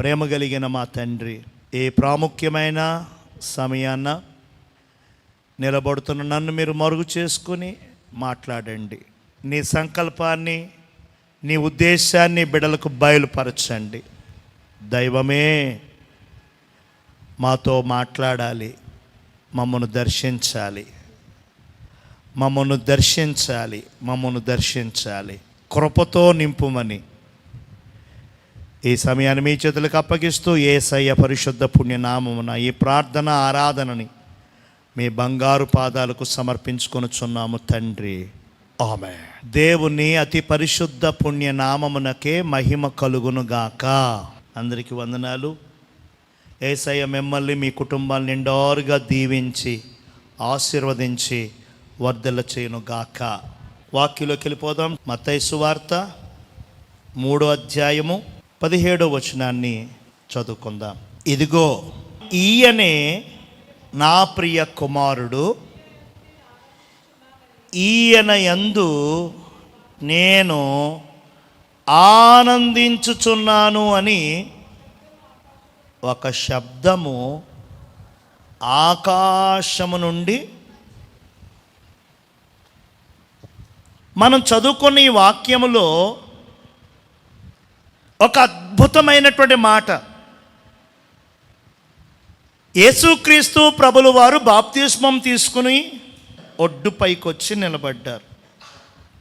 ప్రేమ కలిగిన మా తండ్రి, ఏ ప్రాముఖ్యమైన సమయాన నిలబడుతున్న నన్ను మీరు మరుగు చేసుకుని మాట్లాడండి. నీ సంకల్పాన్ని, నీ ఉద్దేశాన్ని బిడ్డలకు బయలుపరచండి. దైవమే మాతో మాట్లాడాలి, మమ్మను దర్శించాలి, మమ్మను దర్శించాలి. కృపతో నింపుమని ఈ సమయాన్ని మీ చేతులకు అప్పగిస్తూ యేసయ్య పరిశుద్ధ పుణ్యనామమున ఈ ప్రార్థన ఆరాధనని మీ బంగారు పాదాలకు సమర్పించుకొనుచున్నాము తండ్రి, ఆమేన్. దేవుని అతి పరిశుద్ధ పుణ్యనామమునకే మహిమ కలుగునుగాక. అందరికీ వందనాలు. యేసయ్య మిమ్మల్ని, మీ కుటుంబాన్ని నిండారుగా దీవించి ఆశీర్వదించి వర్ధల చేయునుగాక. వాక్యంలోకి వెళ్ళిపోదాం. మత్తయి సువార్త 3వ అధ్యాయము 17వ వచనాన్ని చదువుకుందాం. ఇదిగో ఈయనే నా ప్రియ కుమారుడు, ఈయన యందు నేను ఆనందించుచున్నాను అని ఒక శబ్దము ఆకాశము నుండి. మనం చదువుకున్న ఈ వాక్యములో ఒక అద్భుతమైనటువంటి మాట. యేసుక్రీస్తు ప్రభులు వారు బాప్తిస్మం తీసుకుని ఒడ్డుపైకి వచ్చి నిలబడ్డారు.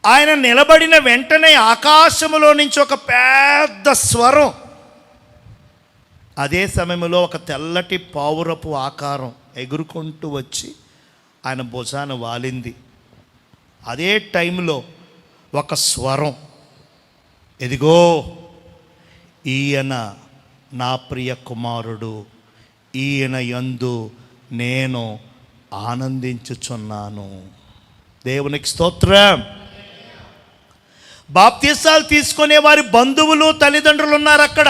ఆయన నిలబడిన వెంటనే ఆకాశములో నుంచి ఒక పెద్ద స్వరం, అదే సమయంలో ఒక తెల్లటి పావురపు ఆకారం ఎగురుకుంటూ వచ్చి ఆయన భుజాన వాలింది. అదే టైంలో ఒక స్వరం, ఇదిగో ఈయన నా ప్రియ కుమారుడు, ఈయన యందు నేను ఆనందించుచున్నాను. దేవునికి స్తోత్రం. బాప్తిసాలు తీసుకునే వారి బంధువులు, తల్లిదండ్రులు ఉన్నారు అక్కడ.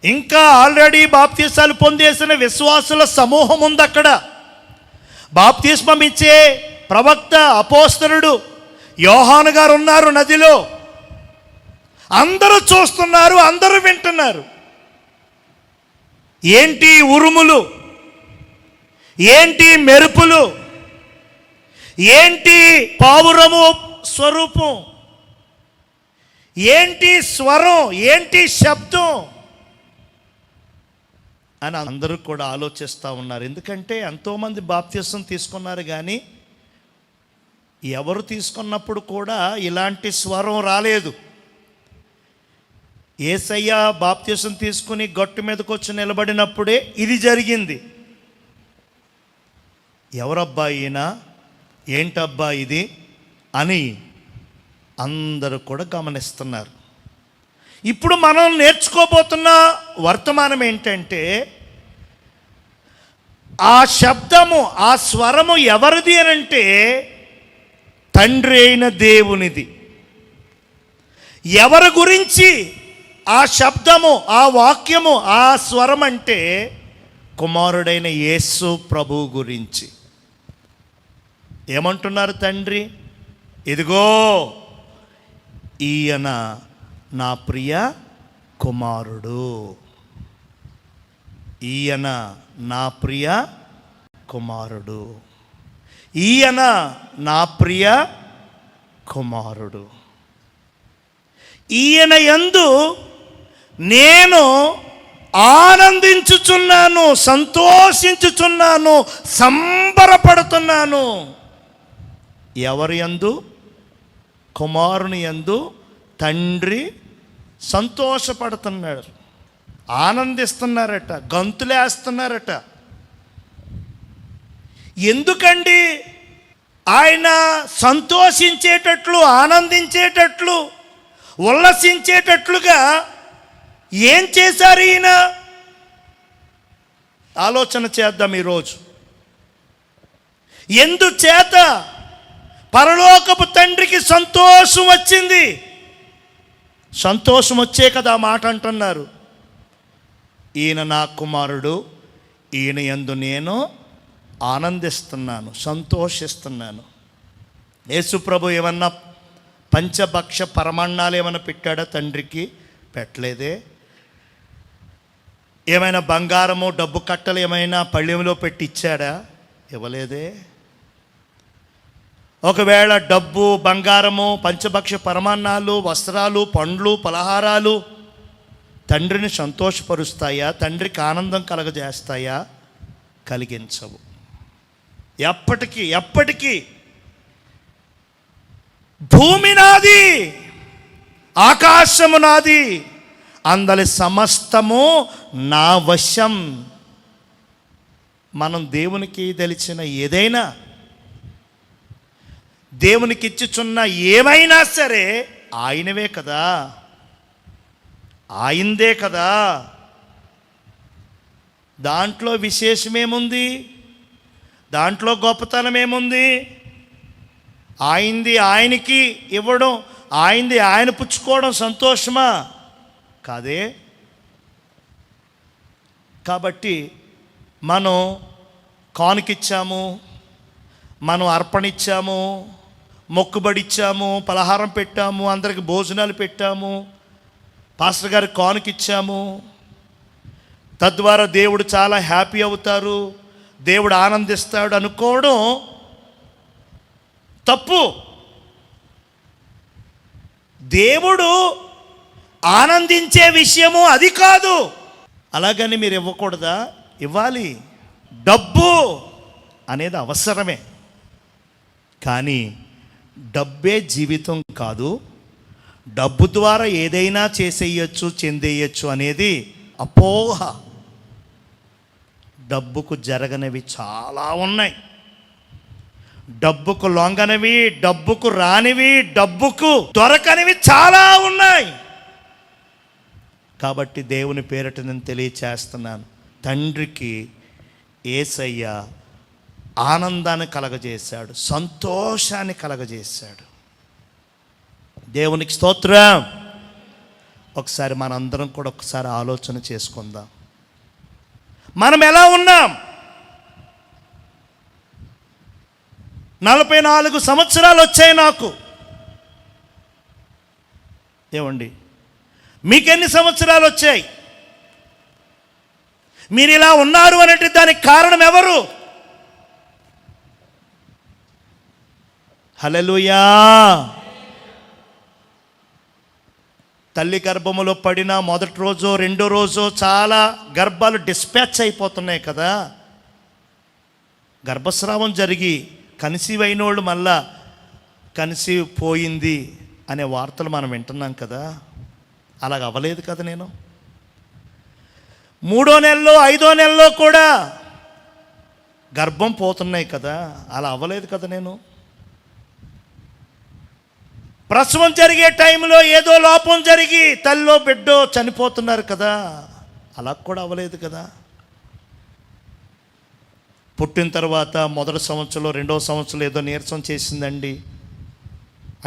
ఇంకా ఆల్రెడీ బాప్తిసాలు పొందేసిన విశ్వాసుల సమూహం ఉంది అక్కడ. బాప్తిస్మం ఇచ్చే ప్రవక్త, అపోస్తలుడు యోహాను గారు ఉన్నారు నదిలో. అందరూ చూస్తున్నారు, అందరూ వింటున్నారు. ఏంటి ఉరుములు, ఏంటి మెరుపులు, ఏంటి పావురము స్వరూపం, ఏంటి స్వరం, ఏంటి శబ్దం అని అందరూ కూడా ఆలోచిస్తూ ఉన్నారు. ఎందుకంటే ఎంతోమంది బాప్తిసం తీసుకున్నారు, కానీ ఎవరు తీసుకున్నప్పుడు కూడా ఇలాంటి స్వరం రాలేదు. యేసయ్య బాప్తిసం తీసుకుని గట్టు మీదకి వచ్చి నిలబడినప్పుడే ఇది జరిగింది. ఎవరబ్బా ఈయన, ఏంటబ్బా ఇది అని అందరూ కూడా గమనిస్తున్నారు. ఇప్పుడు మనం నేర్చుకోబోతున్న వర్తమానం ఏంటంటే, ఆ శబ్దము, ఆ స్వరము ఎవరిది అని అంటే తండ్రి అయిన దేవునిది. ఎవరి గురించి ఆ శబ్దము, ఆ వాక్యము, ఆ స్వరం అంటే కుమారుడైన యేసు ప్రభువు గురించి. ఏమంటున్నారు తండ్రి? ఇదిగో ఈయన నా ప్రియ కుమారుడు, ఈయన నా ప్రియ కుమారుడు, ఈయన నా ప్రియ కుమారుడు, ఈయన యందు నేను ఆనందించుచున్నాను, సంతోషించుచున్నాను, సంబరపడుతున్నాను. ఎవరి యందు? కుమారుని యందు తండ్రి సంతోషపడుతున్నాడు, ఆనందిస్తున్నారట, గంతులేస్తున్నారట. ఎందుకండి ఆయన సంతోషించేటట్లు, ఆనందించేటట్లు, ఉల్లసించేటట్లుగా ఏం చేశారు ఈయన? ఆలోచన చేద్దాం ఈరోజు. ఎందుచేత పరలోకపు తండ్రికి సంతోషం వచ్చింది? సంతోషం వచ్చే కదా ఆ మాట అంటున్నారు. ఈయన నా కుమారుడు, ఈయన యందు నేను ఆనందిస్తున్నాను, సంతోషిస్తున్నాను. యేసుప్రభు ఏమన్నా పంచభక్ష పరమాన్నాలు ఏమన్నా పెట్టాడా తండ్రికి? పెట్టలేదే. ఏమైనా బంగారము డబ్బు కట్టలు ఏమైనా పళ్ళెంలో పెట్టి ఇచ్చాడా? ఇవ్వలేదే. ఒకవేళ డబ్బు, బంగారము, పంచభక్ష పరమాన్నాలు, వస్త్రాలు, పండ్లు, పలహారాలు తండ్రిని సంతోషపరుస్తాయా? తండ్రికి ఆనందం కలగజేస్తాయా? కలిగించవు. ఎప్పటికీ భూమి నాది, ఆకాశము నాది, అందలి సమస్తము నా వశం. మనం దేవునికి తెలిసిన ఏదైనా, దేవునికి ఇచ్చుచున్న ఏమైనా సరే ఆయనవే కదా, ఆయందే కదా. దాంట్లో విశేషమేముంది? దాంట్లో గొప్పతనం ఏముంది? ఆయింది ఆయనకి ఇవ్వడం, ఆయింది ఆయన పుచ్చుకోవడం సంతోషమా? కాదే. కాబట్టి మనం కానుకిచ్చాము, మనం అర్పణిచ్చాము, మొక్కుబడి ఇచ్చాము, పలహారం పెట్టాము, అందరికి భోజనాలు పెట్టాము, పాస్టర్ గారికి కానుకిచ్చాము, తద్వారా దేవుడు చాలా హ్యాపీ అవుతారు, దేవుడు ఆనందిస్తాడు అనుకోవడం తప్పు. దేవుడు ఆనందించే విషయము అది కాదు. అలాగని మీరు ఇవ్వకూడదా? ఇవ్వాలి. డబ్బు అనేది అవసరమే, కానీ డబ్బే జీవితం కాదు. డబ్బు ద్వారా ఏదైనా చేసేయచ్చు, చెందేయచ్చు అనేది అపోహ. డబ్బుకు జరగనివి చాలా ఉన్నాయి. డబ్బుకు లొంగనివి, డబ్బుకు రానివి, డబ్బుకు దొరకనివి చాలా ఉన్నాయి. కాబట్టి దేవుని పేరిట నేను తెలియచేస్తున్నాను, తండ్రికి యేసయ్య ఆనందాన్ని కలగజేశాడు, సంతోషాన్ని కలగజేశాడు. దేవునికి స్తోత్రం. ఒకసారి మనందరం కూడా ఒకసారి ఆలోచన చేసుకుందాం. మనం ఎలా ఉన్నాం? 44 సంవత్సరాలు వచ్చాయి నాకు. ఏమండి, మీకెన్ని సంవత్సరాలు వచ్చాయి? మీరు ఇలా ఉన్నారు అంటే దానికి కారణం ఎవరు? హల్లెలూయా. తల్లి గర్భములో పడిన మొదటి రోజు, రెండో రోజు చాలా గర్భాలు డిస్పాచ్ అయిపోతున్నాయి కదా. గర్భస్రావం జరిగి కన్సీవ్ అయిన వాళ్ళు మళ్ళా కన్సీవ్ పోయింది అనే వార్తలు మనం వింటున్నాం కదా. అలాగ అవ్వలేదు కదా. నేను 3వ నెలలో 5వ నెలలో కూడా గర్భం పోతున్నాయి కదా. అలా అవ్వలేదు కదా. నేను ప్రసవం జరిగే టైంలో ఏదో లోపం జరిగి తల్లిలో బిడ్డో చనిపోతున్నారు కదా. అలా కూడా అవ్వలేదు కదా. పుట్టిన తర్వాత మొదటి సంవత్సరంలో, 2వ సంవత్సరంలో ఏదో నీరసం చేసిందండి,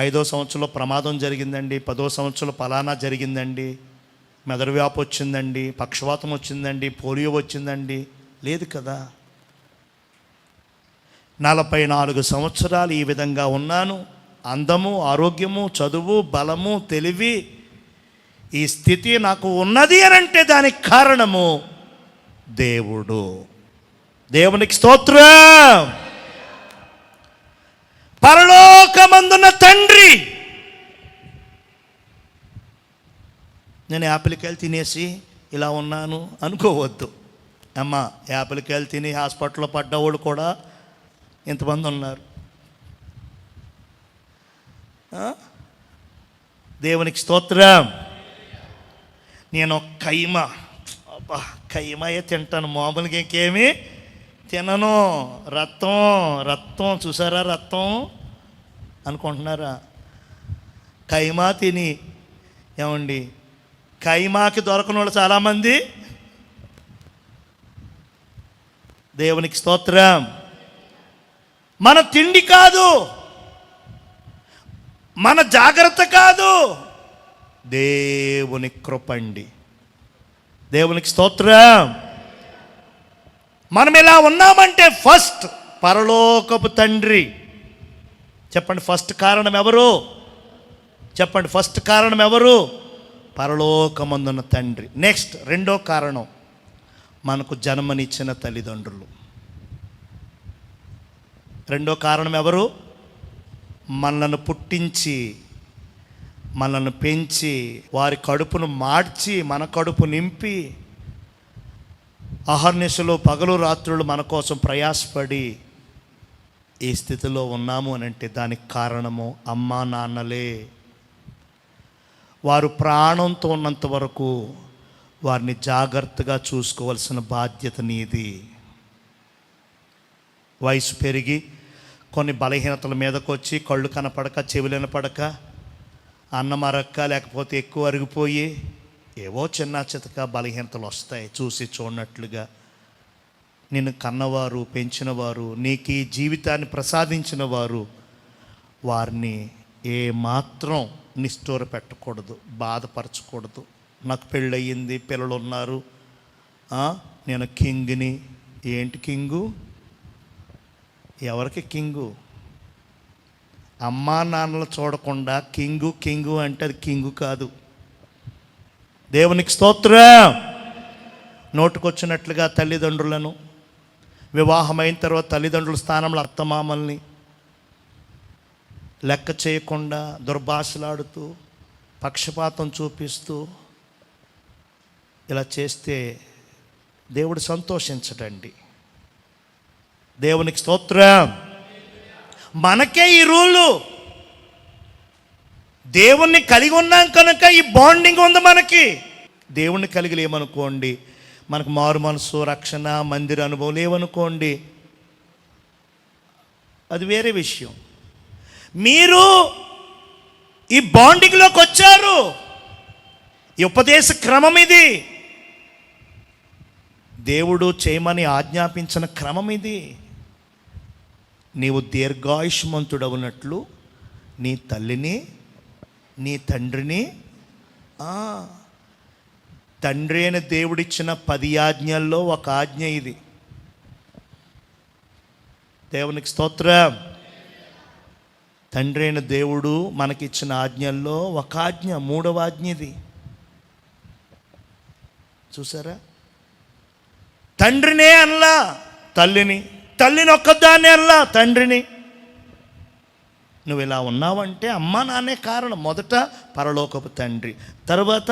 5వ సంవత్సరంలో ప్రమాదం జరిగిందండి, 10వ సంవత్సరంలో పలానా జరిగిందండి, మెదడు వ్యాపు వచ్చిందండి, పక్షవాతం వచ్చిందండి, పోలియో వచ్చిందండి. లేదు కదా. 44 సంవత్సరాలు ఈ విధంగా ఉన్నాను. అందము, ఆరోగ్యము, చదువు, బలము, తెలివి, ఈ స్థితి నాకు ఉన్నది అని అంటే దానికి కారణము దేవుడు. దేవునికి స్తోత్రం. పరలోకమందున్న తండ్రి. నేను యాపిల్కాయలు తినేసి ఇలా ఉన్నాను అనుకోవద్దు. అమ్మ, యాపిల్కాయలు తిని హాస్పిటల్లో పడ్డవాళ్ళు కూడా ఇంతమంది ఉన్నారు. దేవునికి స్తోత్రం. నేను కైమాయే తింటాను, మామూలుగా ఇంకేమీ తినను. రక్తం చూసారా, రక్తం అనుకుంటున్నారా? కైమా తిని, ఏమండి, కైమాకి దొరకని వాళ్ళు చాలామంది. దేవునికి స్తోత్రం. మన తిండి కాదు, మన జాగ్రత్త కాదు, దేవుని కృపండి. దేవునికి స్తోత్రం. మనం ఎలా ఉన్నామంటే ఫస్ట్ పరలోకపు తండ్రి. చెప్పండి, ఫస్ట్ కారణం ఎవరు? చెప్పండి, ఫస్ట్ కారణం ఎవరు? పరలోకమందున్న తండ్రి. నెక్స్ట్ 2వ కారణం మనకు జన్మనిచ్చిన తల్లిదండ్రులు. రెండో కారణం ఎవరు? మనల్ని పుట్టించి మనల్ని పెంచి వారి కడుపును మార్చి మన కడుపు నింపి అహర్నిశలు పగలు రాత్రులు మన కోసం ప్రయాసపడి ఈ స్థితిలో ఉన్నాము అని అంటే దానికి కారణము అమ్మా నాన్నలే. వారు ప్రాణంతో ఉన్నంత వరకు వారిని జాగ్రత్తగా చూసుకోవాల్సిన బాధ్యత నీది. వయసు పెరిగి కొన్ని బలహీనతల మీదకు వచ్చి కళ్ళు కనపడక చెవులు వినపడక అన్నం అరక్క లేకపోతే ఎక్కువ అరిగిపోయి ఏవో చిన్న చితక బలహీనతలు వస్తాయి. చూసి చూడనట్లుగా నిన్ను కన్నవారు, పెంచినవారు, నీకు ఈ జీవితాన్ని ప్రసాదించిన వారు వారిని ఏమాత్రం నిష్ఠూర పెట్టకూడదు, బాధపరచకూడదు. నాకు పెళ్ళయింది, పిల్లలు ఉన్నారు, నేను కింగ్ని. ఏంటి కింగు? ఎవరికి కింగు? అమ్మా నాన్నలు చూడకుండా కింగు అంటే అది కింగు కాదు. దేవునికి స్తోత్రం. నోటుకొచ్చినట్లుగా తల్లిదండ్రులను, వివాహమైన తర్వాత తల్లిదండ్రుల స్థానంలో అత్తమామల్ని లెక్క చేయకుండా దుర్భాషలాడుతూ పక్షపాతం చూపిస్తూ ఇలా చేస్తే దేవుడు సంతోషించడండి. దేవునికి స్తోత్రం. మనకే ఈ రూలు. దేవుణ్ణి కలిగి ఉన్నాం కనుక ఈ బాండింగ్ ఉంది మనకి. దేవుణ్ణి కలిగి లేమనుకోండి, మనకు మారు మనసు, రక్షణ, మందిర అనుభవం లేవనుకోండి, అది వేరే విషయం. మీరు ఈ బాండింగ్లోకి వచ్చారు. ఈ ఉపదేశ క్రమం ఇది. దేవుడు చేయమని ఆజ్ఞాపించిన క్రమం ఇది. నీవు దీర్ఘాయుష్మంతుడవునట్లు నీ తల్లిని, నీ తండ్రిని, తండ్రి అయిన దేవుడిచ్చిన 10 ఆజ్ఞల్లో ఒక ఆజ్ఞ ఇది. దేవునికి స్తోత్రం. తండ్రి అయిన దేవుడు మనకిచ్చిన ఆజ్ఞల్లో ఒక ఆజ్ఞ, 3వ ఆజ్ఞ ఇది. చూసారా? తండ్రినే అనలా తల్లిని, తల్లిని ఒక్కదాన్ని అనలా తండ్రిని. నువ్వు ఇలా ఉన్నావంటే అమ్మా నాన్నే కారణం. మొదట పరలోకపు తండ్రి, తర్వాత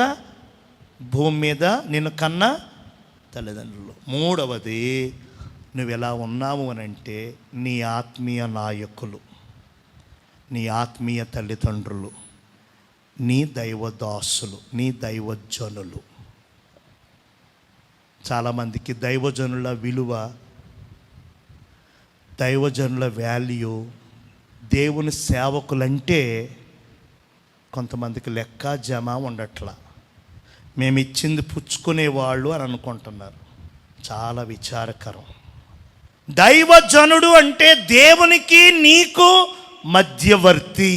భూమి మీద నిన్ను కన్న తల్లిదండ్రులు, 3వది నువ్వు ఎలా ఉన్నావు అని అంటే నీ ఆత్మీయ నాయకులు, నీ ఆత్మీయ తల్లిదండ్రులు, నీ దైవదాసులు, నీ దైవజనులు. చాలామందికి దైవజనుల విలువ, దైవజనుల వాల్యూ, దేవుని సేవకులంటే కొంతమందికి లెక్క జమ ఉండట్లా. మేము ఇచ్చింది పుచ్చుకునేవాళ్ళు అని అనుకుంటున్నారు. చాలా విచారకరం. దైవజనుడు అంటే దేవునికి నీకు మధ్యవర్తి.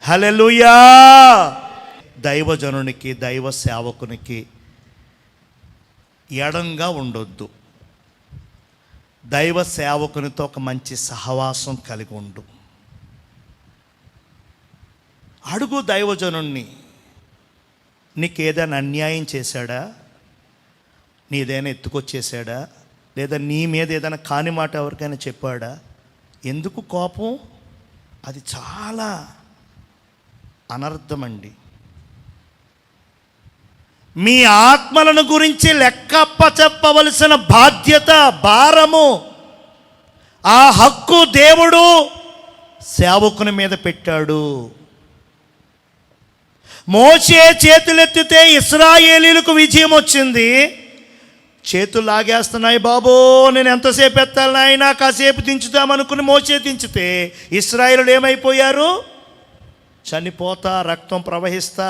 హల్లెలూయా. దైవజనునికి, దైవ సేవకునికి ఎడంగా ఉండొద్దు. దైవ సేవకునితో ఒక మంచి సహవాసం కలిగి ఉండు. అడుగు దైవజనుణ్ణి, నీకేదైనా అన్యాయం చేశాడా, నీదేమైనా ఎత్తుకొచ్చేసాడా, లేదా నీ మీద ఏదైనా కాని మాట ఎవరికైనా చెప్పాడా? ఎందుకు కోపం? అది చాలా అనర్థమండి. మీ ఆత్మలను గురించి లెక్కప్ప చెప్పవలసిన బాధ్యత, భారము, ఆ హక్కు దేవుడు సేవకుని మీద పెట్టాడు. మోషే చేతులెత్తితే ఇశ్రాయేలీలకు విజయం వచ్చింది. చేతులు లాగేస్తున్నాయి, బాబో నేను ఎంతసేపు ఎత్తాలి నాయనా, కాసేపు దించుతామనుకుని మోషే దించితే ఇశ్రాయేలు ఏమైపోయారు? చనిపోతా, రక్తం ప్రవహిస్తా,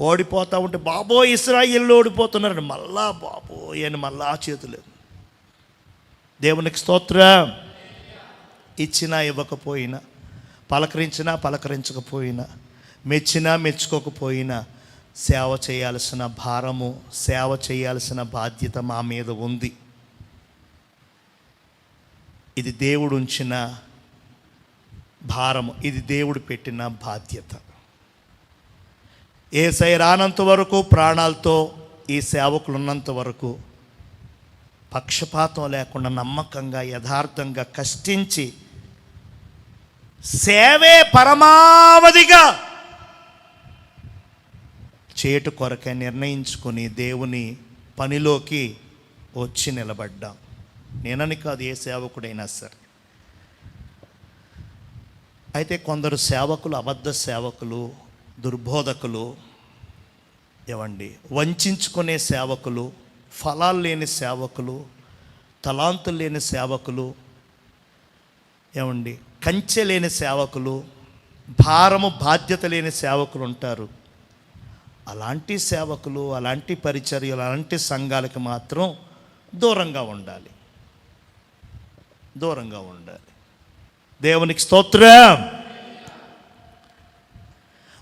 ఓడిపోతూ ఉంటే బాబో ఇశ్రాయేలు ఓడిపోతున్నారండి. మళ్ళా బాబో అని మళ్ళా చేతులు. దేవునికి స్తోత్రం. ఇచ్చినా ఇవ్వకపోయినా, పలకరించినా పలకరించకపోయినా, మెచ్చినా మెచ్చుకోకపోయినా సేవ చేయాల్సిన భారము, సేవ చేయాల్సిన బాధ్యత మా మీద ఉంది. ఇది దేవుడు ఉంచిన భారము, ఇది దేవుడు పెట్టిన బాధ్యత. యేసయ్య రానంత వరకు ప్రాణాలతో ఈ సేవకులు ఉన్నంత వరకు పక్షపాతం లేకుండా నమ్మకంగా యథార్థంగా కష్టించి సేవే పరమావధిగా చేటు కొరకే నిర్ణయించుకొని దేవుని పనిలోకి వచ్చి నిలబడ్డాం. నేనని కాదు, ఏ సేవకుడైనా సరే. అయితే కొందరు సేవకులు అబద్ధ సేవకులు, దుర్బోధకులు, ఏమండి వంచుకునే సేవకులు, ఫలాలు లేని సేవకులు, తలాంతులు లేని సేవకులు, ఏమండి కంచె లేని సేవకులు, భారము బాధ్యత లేని సేవకులు ఉంటారు. అలాంటి సేవకులు, అలాంటి పరిచర్యలు, అలాంటి సంఘాలకు మాత్రం దూరంగా ఉండాలి, దూరంగా ఉండాలి. దేవునికి స్తోత్రం.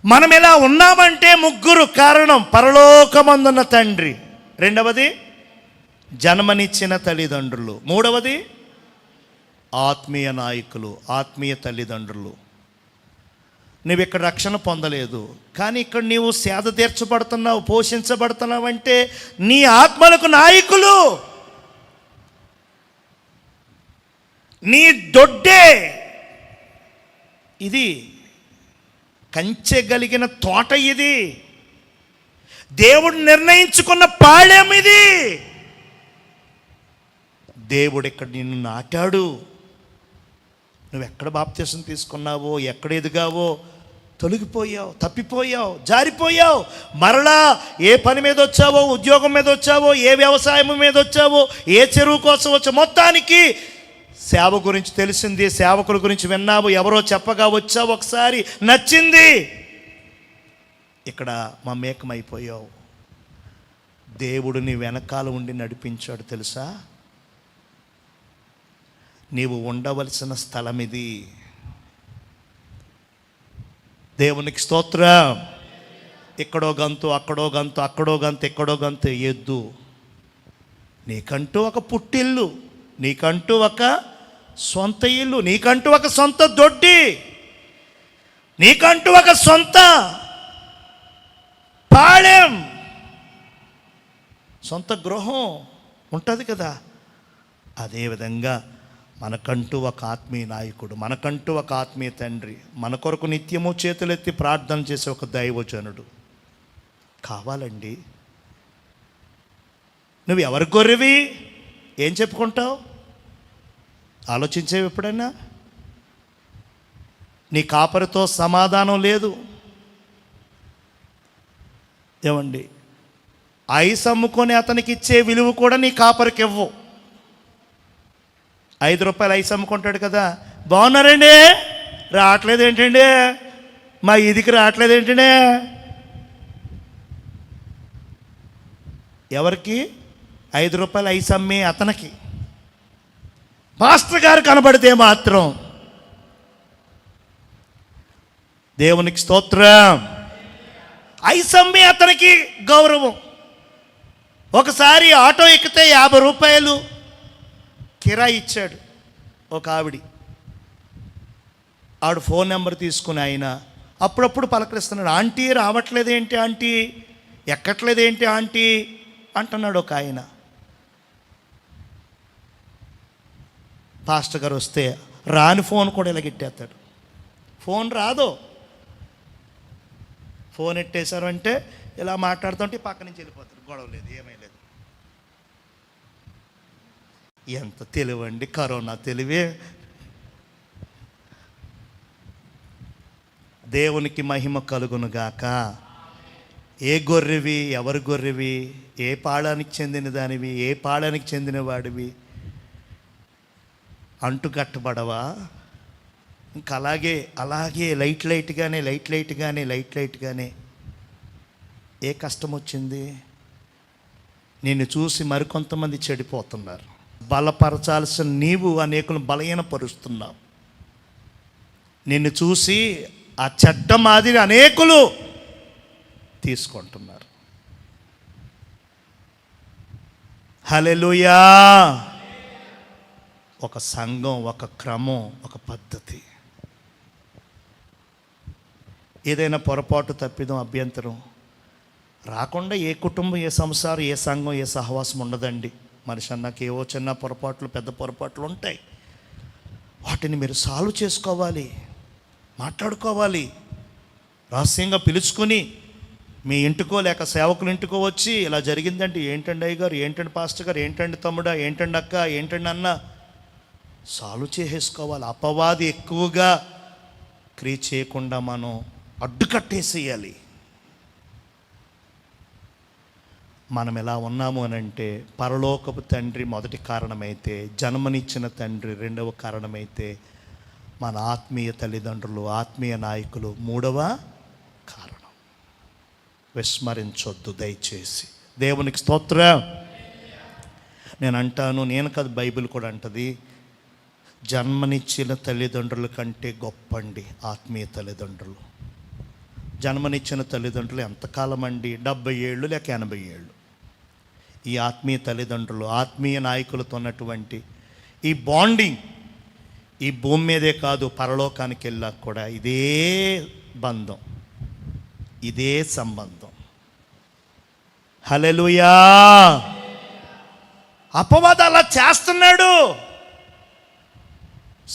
మనం ఇలా ఉన్నామంటే ముగ్గురు కారణం: పరలోకమందున్న తండ్రి, రెండవది జన్మనిచ్చిన తల్లిదండ్రులు, మూడవది ఆత్మీయ నాయకులు, ఆత్మీయ తల్లిదండ్రులు. నువ్వు ఇక్కడ రక్షణ పొందలేదు, కానీ ఇక్కడ నీవు సేద తీర్చబడుతున్నావు, పోషించబడుతున్నావు అంటే నీ ఆత్మలకు నాయకులు, నీ దొడ్డే ఇది, కంచె కలిగిన తోట ఇది, దేవుడు నిర్ణయించుకున్న పాళెం ఇది. దేవుడు ఇక్కడ నిన్ను నాటాడు. నువ్వు ఎక్కడ బాప్తీసం తీసుకున్నావో, ఎక్కడ ఎదిగావో, తొలగిపోయావు, తప్పిపోయావు, జారిపోయావు. మరలా ఏ పని మీద వచ్చావో, ఉద్యోగం మీద వచ్చావో, ఏ వ్యవసాయం మీద వచ్చావో, ఏ చెరువు కోసం వచ్చావో, మొత్తానికి సేవ గురించి తెలిసింది, సేవకుల గురించి విన్నావు, ఎవరో చెప్పగా వచ్చావు, ఒకసారి నచ్చింది, ఇక్కడ మమేకమైపోయావు. దేవుడు నీ వెనకాల ఉండి నడిపించాడు తెలుసా? నీవు ఉండవలసిన స్థలం ఇది. దేవునికి స్తోత్రం. ఇక్కడో గంతు, అక్కడో గంతు, అక్కడో గంతు, ఎక్కడో గంతు ఎద్దు. నీకంటూ ఒక పుట్టిల్లు, నీకంటూ ఒక సొంత ఇల్లు, నీకంటూ ఒక సొంత దొడ్డి, నీకంటూ ఒక సొంత పాళెం, సొంత గృహం ఉంటుంది కదా. అదేవిధంగా మనకంటూ ఒక ఆత్మీయ నాయకుడు, మనకంటూ ఒక ఆత్మీయ తండ్రి, మన కొరకు నిత్యము చేతులెత్తి ప్రార్థన చేసే ఒక దైవజనుడు కావాలండి. నువ్వు ఎవరి గొర్రెవి? ఏం చెప్పుకుంటావు? ఆలోచించేవి ఎప్పుడైనా? నీ కాపరితో సమాధానం లేదు. ఏమండి ఐస్ అమ్ముకొని అతనికి ఇచ్చే విలువ కూడా నీ కాపరికి ఇవ్వవు. 5 రూపాయలు ఐస్ అమ్ముకుంటాడు కదా, బాగున్నారండి, రావట్లేదు ఏంటండి, మా ఇదికి రావట్లేదు ఏంటండి. ఎవరికి? 5 రూపాయలు ఐస్ అమ్మి అతనికి. పాస్టర్ గారు కనబడితే మాత్రం దేవునికి స్తోత్రం, ఐస్ అమ్మి అతనికి గౌరవం. ఒకసారి ఆటో ఎక్కితే 50 రూపాయలు కిరాయి ఇచ్చాడు ఒక ఆవిడ ఫోన్ నెంబర్ తీసుకుని ఆయన అప్పుడప్పుడు పలకరిస్తున్నాడు. ఆంటీ రావట్లేదేంటి ఆంటీ, ఎక్కట్లేదేంటి ఆంటీ అంటున్నాడు ఒక ఆయన. పాస్టర్ గారు వస్తే రాని ఫోన్ కూడా ఇలా గిట్టేస్తాడు. ఫోన్ రాదు, ఫోన్ ఎట్టేశారు అంటే ఇలా మాట్లాడుతుంటే పక్క నుంచి వెళ్ళిపోతారు, గొడవ లేదు, ఏమీ లేదు. ఎంత తెలివండి, కరోనా తెలివే. దేవునికి మహిమ కలుగునుగాక. ఏ గొర్రెవి, ఎవరి గొర్రెవి, ఏ పాళానికి చెందిన దానివి, ఏ పాళానికి చెందిన వాడివి, అంటుకట్టబడవా? ఇంకా అలాగే లైట్ లైట్గానే ఏ కష్టం వచ్చింది? నిన్ను చూసి మరికొంతమంది చెడిపోతున్నారు. బలపరచాల్సిన నీవు అనేకులను బలహీనపరుస్తున్నావు. నిన్ను చూసి ఆ చెడ్డ మాదిరి అనేకులు తీసుకుంటున్నారు. హల్లెలూయా. ఒక సంఘం, ఒక క్రమం, ఒక పద్ధతి. ఏదైనా పొరపాటు, తప్పిదం, అభ్యంతరం రాకుండా ఏ కుటుంబం, ఏ సంసారం, ఏ సంఘం, ఏ సహవాసం ఉండదండి. మనిషి అన్నాక ఏవో చిన్న పొరపాట్లు, పెద్ద పొరపాట్లు ఉంటాయి. వాటిని మీరు సాల్వ్ చేసుకోవాలి, మాట్లాడుకోవాలి. రహస్యంగా పిలుచుకొని మీ ఇంటికో లేక సేవకుల ఇంటికో వచ్చి ఇలా జరిగిందండి, ఏంటండి అయ్యగారు, ఏంటండి పాస్టర్ గారు, ఏంటండి తమ్ముడా, ఏంటండి అక్క, ఏంటండి అన్న, సాల్వ్ చేసేసుకోవాలి. అపవాది ఎక్కువగా క్రియ చేయకుండా మనం అడ్డుకట్టేసేయాలి. మనం ఎలా ఉన్నాము అని అంటే, పరలోకపు తండ్రి మొదటి కారణమైతే, జన్మనిచ్చిన తండ్రి రెండవ కారణమైతే, మన ఆత్మీయ తల్లిదండ్రులు, ఆత్మీయ నాయకులు మూడవ కారణం. విస్మరించొద్దు దయచేసి. దేవునికి స్తోత్రం. నేను అంటాను, నేను కాదు, బైబిల్ కూడా అంటది, జన్మనిచ్చిన తల్లిదండ్రుల కంటే గొప్పండి ఆత్మీయ తల్లిదండ్రులు. జన్మనిచ్చిన తల్లిదండ్రులు ఎంతకాలం అండి? 70 ఏళ్ళు లేక 80 ఏళ్ళు. ఈ ఆత్మీయ తల్లిదండ్రులు, ఆత్మీయ నాయకులతో ఉన్నటువంటి ఈ బాండింగ్ ఈ భూమి మీదే కాదు, పరలోకానికి వెళ్ళాక కూడా ఇదే బంధం, ఇదే సంబంధం. హల్లెలూయా. అపవాది అలా చేస్తున్నాడు.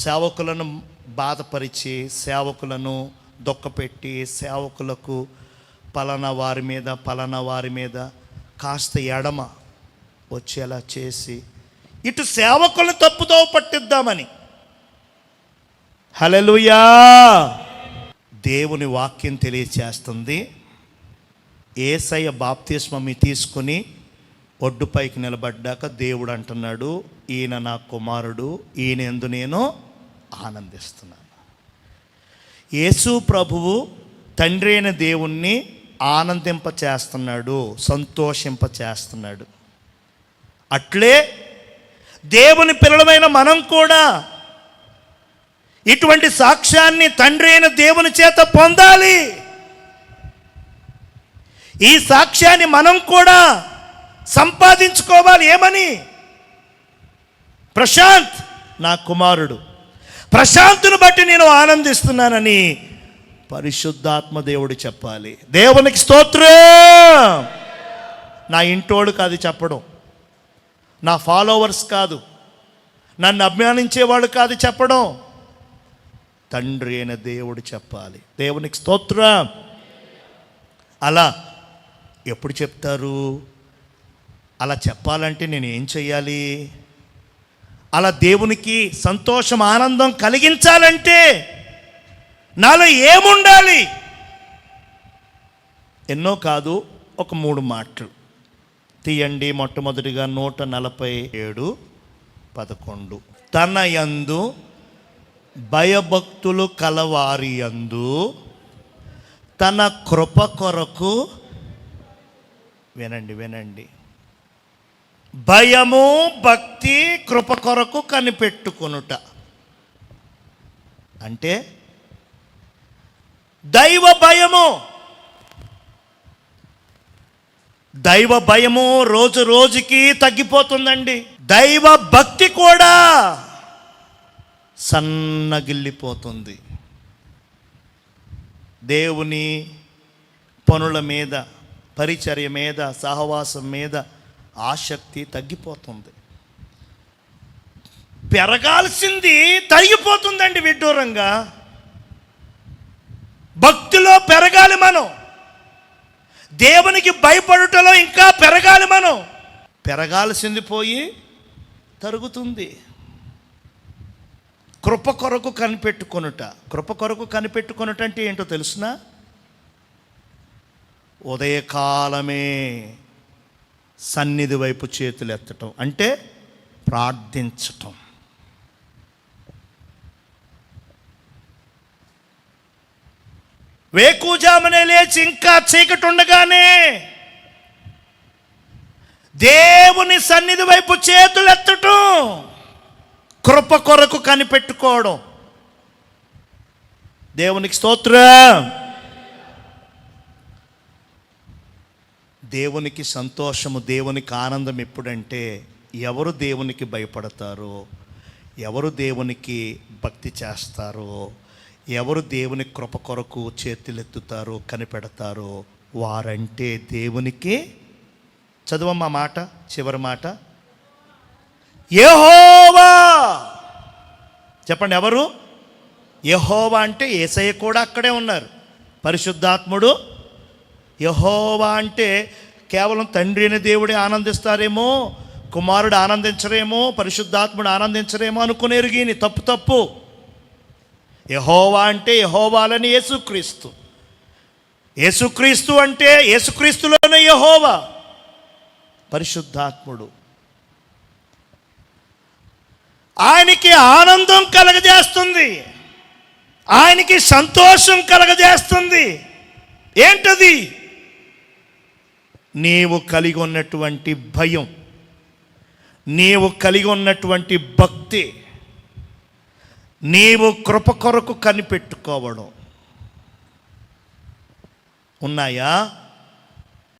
సేవకులను బాధపరిచి, సేవకులను దుఃఖపెట్టి, సేవకులకు పలానా వారి మీద కాస్త ఎడమ వచ్చేలా చేసి, ఇటు సేవకులను తప్పుదో పట్టిద్దామని. హల్లెలూయా. దేవుని వాక్యం తెలియచేస్తుంది, యేసయ్య బాప్తిస్మం తీసుకుని ఒడ్డుపైకి నిలబడ్డాక దేవుడు అంటున్నాడు, ఈయన నా కుమారుడు, ఈయన యందు నేను ఆనందిస్తున్నాను. యేసు ప్రభువు తండ్రి అయిన దేవుణ్ణి ఆనందింపచేస్తున్నాడు, సంతోషింపచేస్తున్నాడు. అట్లే దేవుని పిల్లలమైన మనం కూడా ఇటువంటి సాక్ష్యాన్ని తండ్రి అయిన దేవుని చేత పొందాలి. ఈ సాక్ష్యాన్ని మనం కూడా సంపాదించుకోవాలి. ఏమని? ప్రశాంత్ నా కుమారుడు, ప్రశాంత్ను బట్టి నేను ఆనందిస్తున్నానని పరిశుద్ధాత్మ దేవుడు చెప్పాలి. దేవునికి స్తోత్రం. నా ఇంటోడు కాదు చెప్పడం, నా ఫాలోవర్స్ కాదు, నన్ను అభిమానించేవాడు కాదు చెప్పడం, తండ్రి అయిన దేవుడు చెప్పాలి. దేవునికి స్తోత్రం. అలా ఎప్పుడు చెప్తారు? అలా చెప్పాలంటే నేను ఏం చెయ్యాలి? అలా దేవునికి సంతోషం, ఆనందం కలిగించాలంటే నాలో ఏముండాలి? ఎన్నో కాదు, ఒక 3 మాటలు తీయండి. మొట్టమొదటిగా 147:11. తన యందు భయభక్తులు కలవారి యందు తన కృప కొరకు, వినండి, భయము, భక్తి, కృప కొరకు కనిపెట్టుకొనుట. అంటే దైవ భయము రోజు రోజుకి తగ్గిపోతుందండి. దైవ భక్తి కూడా సన్నగిల్లిపోతుంది. దేవుని పనుల మీద, పరిచర్య మీద, సహవాసం మీద ఆసక్తి తగ్గిపోతుంది. పెరగాల్సింది తరిగిపోతుందండి విడ్డూరంగా. భక్తిలో పెరగాలి మనం, దేవునికి భయపడుటలో ఇంకా పెరగాలి మనం. పెరగాల్సింది పోయి తరుగుతుంది. కృప కొరకు కనిపెట్టుకొనుట. కృప కొరకు కనిపెట్టుకొనుట అంటే ఏంటో తెలుసునా? ఉదయకాలమే సన్నిధి వైపు చేతులు ఎత్తటం అంటే ప్రార్థించటం. వేకుజామునే లేచి ఇంకా చీకటి ఉండగానే దేవుని సన్నిధి వైపు చేతులు ఎత్తటం, కృప కొరకు కనిపెట్టుకోవడం. దేవునికి స్తోత్రం. దేవునికి సంతోషము, దేవునికి ఆనందం ఎప్పుడంటే ఎవరు దేవునికి భయపడతారో, ఎవరు దేవునికి భక్తి చేస్తారో, ఎవరు దేవుని కృప కొరకు చేతులెత్తుతారో, కనిపెడతారో వారంటే దేవునికి, చదువమ్మా మాట, చివరి మాట, యెహోవా. చెప్పండి, ఎవరు? యెహోవా అంటే యేసయ్య కూడా అక్కడే ఉన్నారు. పరిశుద్ధాత్ముడు యెహోవా అంటే కేవలం తండ్రి అయిన దేవుడే ఆనందిస్తారేమో, కుమారుడు ఆనందించరేమో, పరిశుద్ధాత్ముడు ఆనందించరేమో అనుకునేరు. గీని తప్పు. యెహోవా అంటే యెహోవాలని యేసుక్రీస్తు, యేసుక్రీస్తు అంటే యేసుక్రీస్తులోనే యెహోవా పరిశుద్ధాత్ముడు. ఆయనకి ఆనందం కలగజేస్తుంది, ఆయనకి సంతోషం కలగజేస్తుంది. ఏంటది? నీవు కలిగి ఉన్నటువంటి భయం, నీవు కలిగి ఉన్నటువంటి భక్తి, నీవు కృప కొరకు కనిపెట్టుకోవడం ఉన్నాయా?